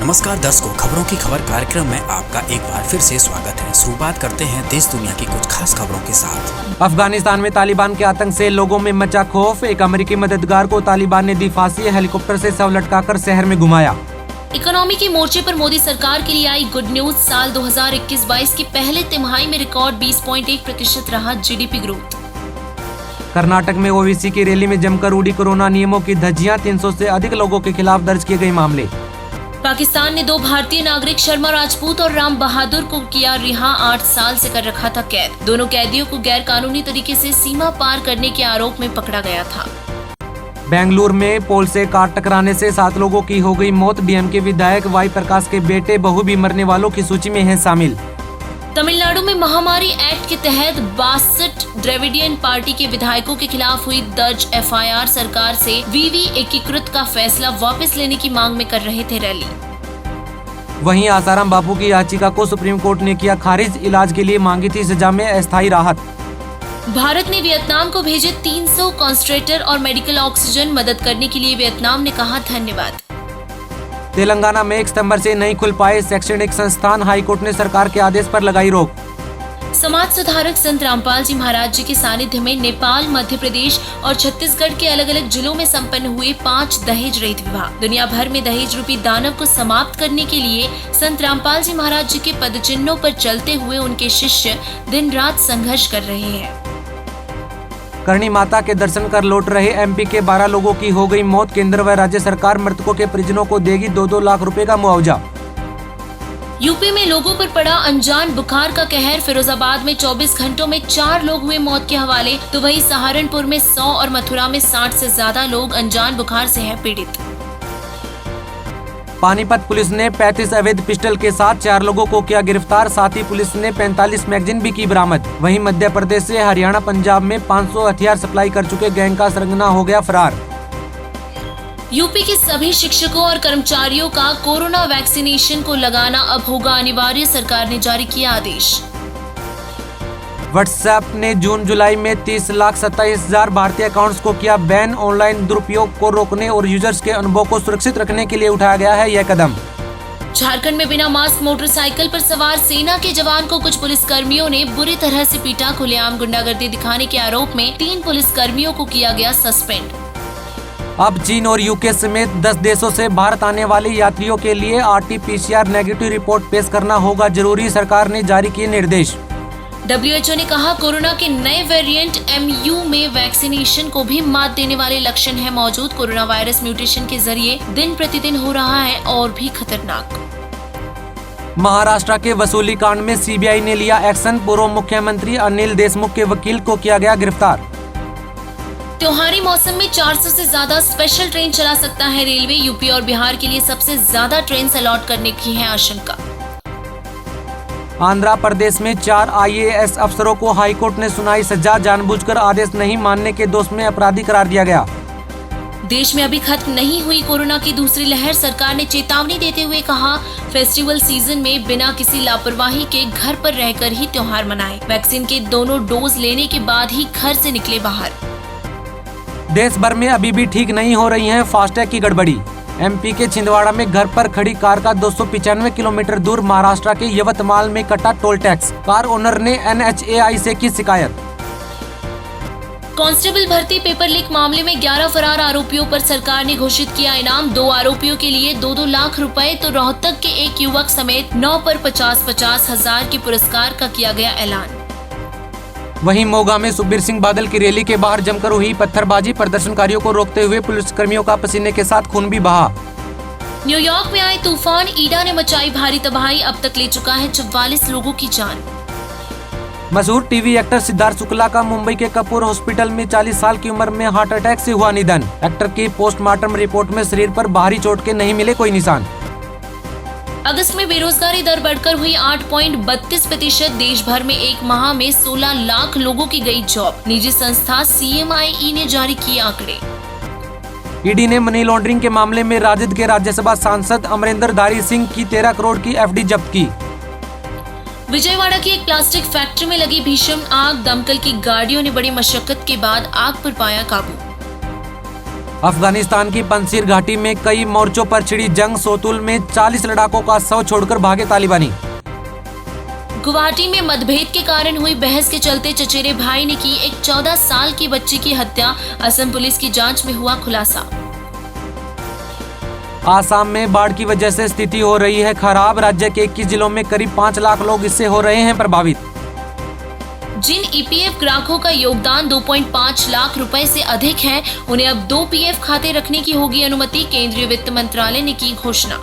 नमस्कार दर्शकों, खबरों की खबर कार्यक्रम में आपका एक बार फिर से स्वागत है। शुरुआत करते हैं देश दुनिया की कुछ खास खबरों के साथ। अफगानिस्तान में तालिबान के आतंक से लोगों में मचा खौफ। एक अमेरिकी मददगार को तालिबान ने दी फांसी। हेलीकॉप्टर से शव लटकाकर शहर में घुमाया। इकोनॉमी के मोर्चे पर मोदी सरकार के लिए आई गुड न्यूज। साल 2021-22 की पहले तिमाही में रिकॉर्ड 20.1% रहा जीडीपी ग्रोथ। कर्नाटक में ओवीसी की रैली में जमकर उड़ी कोरोना नियमों की धज्जियां। 300 से अधिक लोगों के खिलाफ दर्ज किए गए मामले। पाकिस्तान ने 2 भारतीय नागरिक शर्मा राजपूत और राम बहादुर को किया रिहा। 8 साल से कर रखा था कैद। दोनों कैदियों को गैर कानूनी तरीके से सीमा पार करने के आरोप में पकड़ा गया था। बेंगलुरु में पोल से कार टकराने से 7 लोगों की हो गई मौत। डीएमके विधायक वाई प्रकाश के बेटे बहू भी मरने वालों की सूची में है शामिल। तमिलनाडु में महामारी एक्ट के तहत 62 द्रविडियन पार्टी के विधायकों के खिलाफ हुई दर्ज एफआईआर। सरकार से वीवी एकीकृत का फैसला वापस लेने की मांग में कर रहे थे रैली। वहीं आसाराम बापू की याचिका को सुप्रीम कोर्ट ने किया खारिज। इलाज के लिए मांगी थी सजा में अस्थायी राहत। भारत ने वियतनाम को भेजे 300 कॉन्संट्रेटर और मेडिकल ऑक्सीजन। मदद करने के लिए वियतनाम ने कहा धन्यवाद। तेलंगाना में 1 सितंबर से नहीं खुल पाए शैक्षणिक संस्थान। हाईकोर्ट ने सरकार के आदेश पर लगाई रोक। समाज सुधारक संत रामपाल जी महाराज जी के सानिध्य में नेपाल, मध्य प्रदेश और छत्तीसगढ़ के अलग अलग जिलों में संपन्न हुए 5 दहेज रहित विवाह। दुनिया भर में दहेज रूपी दानव को समाप्त करने के लिए संत रामपाल जी महाराज जी के पदचिन्हों पर चलते हुए उनके शिष्य दिन रात संघर्ष कर रहे हैं। करणी माता के दर्शन कर लौट रहे एमपी के 12 लोगों की हो गई मौत। केंद्र व राज्य सरकार मृतकों के परिजनों को देगी 2-2 लाख रुपए का मुआवजा। यूपी में लोगों पर पड़ा अनजान बुखार का कहर। फिरोजाबाद में 24 घंटों में 4 लोग हुए मौत के हवाले, तो वहीं सहारनपुर में 100 और मथुरा में 60 से ज्यादा लोग अनजान बुखार से हैं पीड़ित। पानीपत पुलिस ने 35 अवैध पिस्टल के साथ 4 लोगों को किया गिरफ्तार। साथ ही पुलिस ने 45 मैगजीन भी की बरामद। वहीं मध्य प्रदेश से हरियाणा, पंजाब में 500 हथियार सप्लाई कर चुके गैंग का सरगना हो गया फरार। यूपी के सभी शिक्षकों और कर्मचारियों का कोरोना वैक्सीनेशन को लगाना अब होगा अनिवार्य। सरकार ने जारी किया आदेश। व्हाट्सएप ने जून-जुलाई में 30,27,000 भारतीय अकाउंट्स को किया बैन। ऑनलाइन दुरुपयोग को रोकने और यूजर्स के अनुभव को सुरक्षित रखने के लिए उठाया गया है यह कदम। झारखंड में बिना मास्क मोटरसाइकिल पर सवार सेना के जवान को कुछ पुलिसकर्मियों ने बुरी तरह से पीटा। खुलेआम गुंडागर्दी दिखाने के आरोप में 3 पुलिसकर्मियों को किया गया सस्पेंड। अब चीन और यूके समेत 10 देशों से भारत आने वाले यात्रियों के लिए RT-PCR नेगेटिव रिपोर्ट पेश करना होगा जरूरी। सरकार ने जारी किए निर्देश। WHO ने कहा कोरोना के नए वेरिएंट MU में वैक्सीनेशन को भी मात देने वाले लक्षण है मौजूद। कोरोना वायरस म्यूटेशन के जरिए दिन प्रतिदिन हो रहा है और भी खतरनाक। महाराष्ट्र के वसूली कांड में सीबीआई ने लिया एक्शन। पूर्व मुख्यमंत्री अनिल देशमुख के वकील को किया गया गिरफ्तार। त्योहारी मौसम में 400 से ज्यादा स्पेशल ट्रेन चला सकता है रेलवे। यूपी और बिहार के लिए सबसे ज्यादा ट्रेन अलॉट करने की है आशंका। आंध्र प्रदेश में 4 IAS अफसरों को हाईकोर्ट ने सुनाई सजा। जानबूझकर आदेश नहीं मानने के दोष में अपराधी करार दिया गया। देश में अभी खत्म नहीं हुई कोरोना की दूसरी लहर। सरकार ने चेतावनी देते हुए कहा फेस्टिवल सीजन में बिना किसी लापरवाही के घर पर रहकर ही त्योहार मनाएं। वैक्सीन के दोनों डोज लेने के बाद ही घर से निकले बाहर। देश भर में अभी भी ठीक नहीं हो रही है फास्टैग की गड़बड़ी। एमपी के छिंदवाड़ा में घर पर खड़ी कार का 295 किलोमीटर दूर महाराष्ट्र के यवतमाल में कटा टोल टैक्स। कार ओनर ने NHAI से की शिकायत। कांस्टेबल भर्ती पेपर लीक मामले में 11 फरार आरोपियों पर सरकार ने घोषित किया इनाम। 2 आरोपियों के लिए 2-2 लाख रुपए, तो रोहतक के एक युवक समेत 9 पर 50-50 हजार के पुरस्कार का किया गया ऐलान। वहीं मोगा में सुखबीर सिंह बादल की रैली के बाहर जमकर हुई पत्थरबाजी। प्रदर्शनकारियों को रोकते हुए पुलिसकर्मियों का पसीने के साथ खून भी बहा। न्यूयॉर्क में आए तूफान ईडा ने मचाई भारी तबाही। अब तक ले चुका है 44 लोगों की जान। मशहूर टीवी एक्टर सिद्धार्थ शुक्ला का मुंबई के कपूर हॉस्पिटल में 40 साल की उम्र में हार्ट अटैक से हुआ निधन। एक्टर की पोस्टमार्टम रिपोर्ट में शरीर पर बाहरी चोट के नहीं मिले कोई निशान। अगस्त में बेरोजगारी दर बढ़कर हुई 8.32%। देश भर में एक माह में 16 लाख लोगों की गई जॉब। निजी संस्था CMIE ने जारी किए आंकड़े। ईडी ने मनी लॉन्ड्रिंग के मामले में राजद के राज्यसभा सांसद अमरिंदर धारी सिंह की 13 करोड़ की FD जब्त की। विजयवाड़ा की एक प्लास्टिक फैक्ट्री में लगी भीषण आग। दमकल की गाड़ियों ने बड़ी मशक्कत के बाद आग पर पाया काबू। अफगानिस्तान की पंजशीर घाटी में कई मोर्चों पर छिड़ी जंग, सोतुल में 40 लड़ाकों का शव छोड़कर भागे तालिबानी। गुवाहाटी में मतभेद के कारण हुई बहस के चलते चचेरे भाई ने की एक 14 साल की बच्ची की हत्या, असम पुलिस की जांच में हुआ खुलासा। आसाम में बाढ़ की वजह से स्थिति हो रही है खराब, राज्य के 21 जिलों में करीब 5 लाख लोग इससे हो रहे हैं प्रभावित। जिन ईपीएफ ग्राहकों का योगदान 2.5 लाख रुपए से अधिक है, उन्हें अब 2 पीएफ खाते रखने की होगी अनुमति, केंद्रीय वित्त मंत्रालय ने की घोषणा।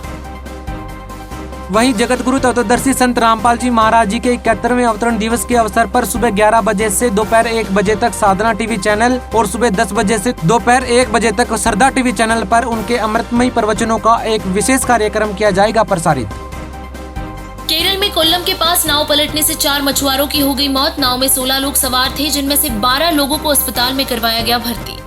वहीं जगत गुरु तत्वदर्शी संत रामपाल जी महाराज जी के 71वें अवतरण दिवस के अवसर पर सुबह 11 बजे से दोपहर 1 बजे तक साधना टीवी चैनल और सुबह 10 बजे से दोपहर 1 बजे तक श्रद्धा टीवी चैनल पर उनके अमृतमयी प्रवचनों का एक विशेष कार्यक्रम किया जाएगा प्रसारित। केरल में कोल्लम के पास नाव पलटने से 4 मछुआरों की हो गई मौत। नाव में 16 लोग सवार थे, जिनमें से 12 लोगों को अस्पताल में करवाया गया भर्ती।